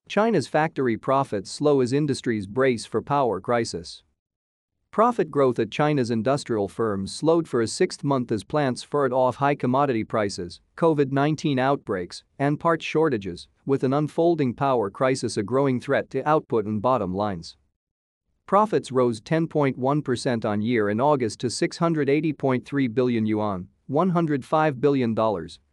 China's factory profits slow as industries brace for power crisis. Profit growth at China's industrial firms slowed for a sixth month as plants fought off high commodity prices, COVID-19 outbreaks, and parts shortages, with an unfolding power crisis a growing threat to output and bottom lines. Profits rose 10.1% on year in August to 680.3 billion yuan, $105 billion,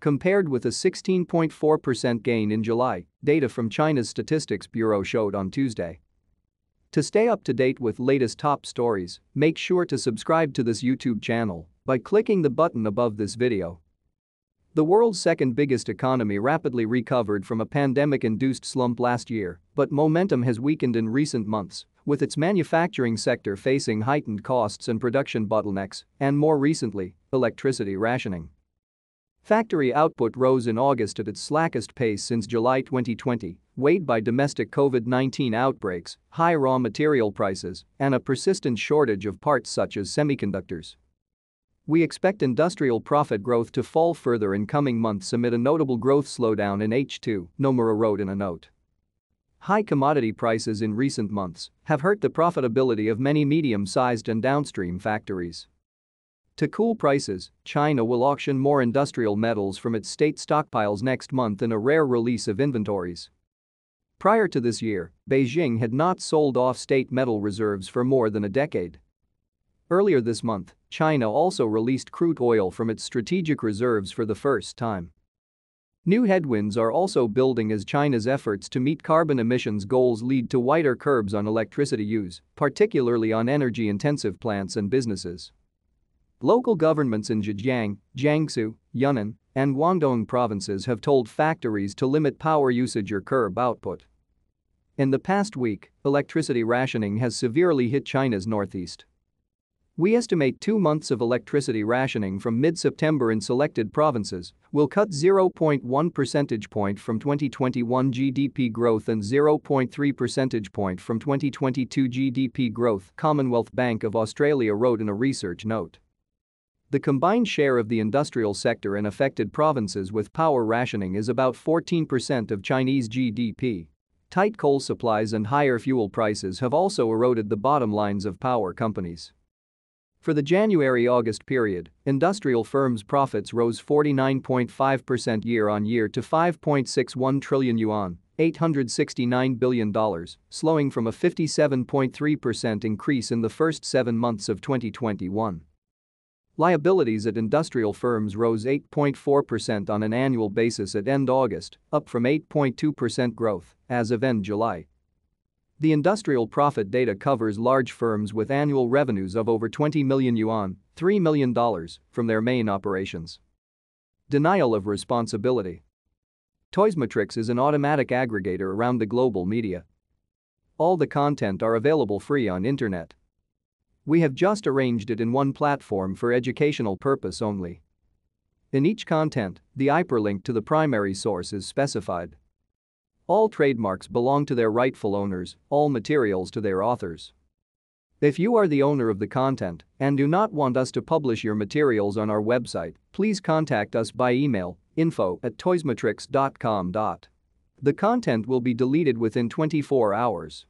compared with a 16.4% gain in July, data from China's Statistics Bureau showed on Tuesday. To stay up to date with latest top stories, make sure to subscribe to this YouTube channel by clicking the button above this video. The world's second biggest economy rapidly recovered from a pandemic-induced slump last year, but momentum has weakened in recent months, with its manufacturing sector facing heightened costs and production bottlenecks, and more recently, electricity rationing. Factory output rose in August at its slackest pace since July 2020, weighed by domestic COVID-19 outbreaks, high raw material prices, and a persistent shortage of parts such as semiconductors. We expect industrial profit growth to fall further in coming months amid a notable growth slowdown in H2, Nomura wrote in a note. High commodity prices in recent months have hurt the profitability of many medium-sized and downstream factories. To cool prices, China will auction more industrial metals from its state stockpiles next month in a rare release of inventories. Prior to this year, Beijing had not sold off state metal reserves for more than a decade. Earlier this month, China also released crude oil from its strategic reserves for the first time. New headwinds are also building as China's efforts to meet carbon emissions goals lead to wider curbs on electricity use, particularly on energy-intensive plants and businesses. Local governments in Zhejiang, Jiangsu, Yunnan, and Guangdong provinces have told factories to limit power usage or curb output. In the past week, electricity rationing has severely hit China's northeast. We estimate 2 months of electricity rationing from mid-September in selected provinces will cut 0.1 percentage point from 2021 GDP growth and 0.3 percentage point from 2022 GDP growth, Commonwealth Bank of Australia wrote in a research note. The combined share of the industrial sector in affected provinces with power rationing is about 14% of Chinese GDP. Tight coal supplies and higher fuel prices have also eroded the bottom lines of power companies. For the January-August period, industrial firms' profits rose 49.5% year-on-year to 5.61 trillion yuan, $869 billion, slowing from a 57.3% increase in the first 7 months of 2021. Liabilities at industrial firms rose 8.4% on an annual basis at end August, up from 8.2% growth as of end July. The industrial profit data covers large firms with annual revenues of over 20 million yuan, $3 million, from their main operations. Denial of responsibility. Toysmatrix is an automatic aggregator around the global media. All the content are available free on internet. We have just arranged it in one platform for educational purpose only. In each content, the hyperlink to the primary source is specified. All trademarks belong to their rightful owners, all materials to their authors. If you are the owner of the content and do not want us to publish your materials on our website, please contact us by email info@toysmatrix.com. The content will be deleted within 24 hours.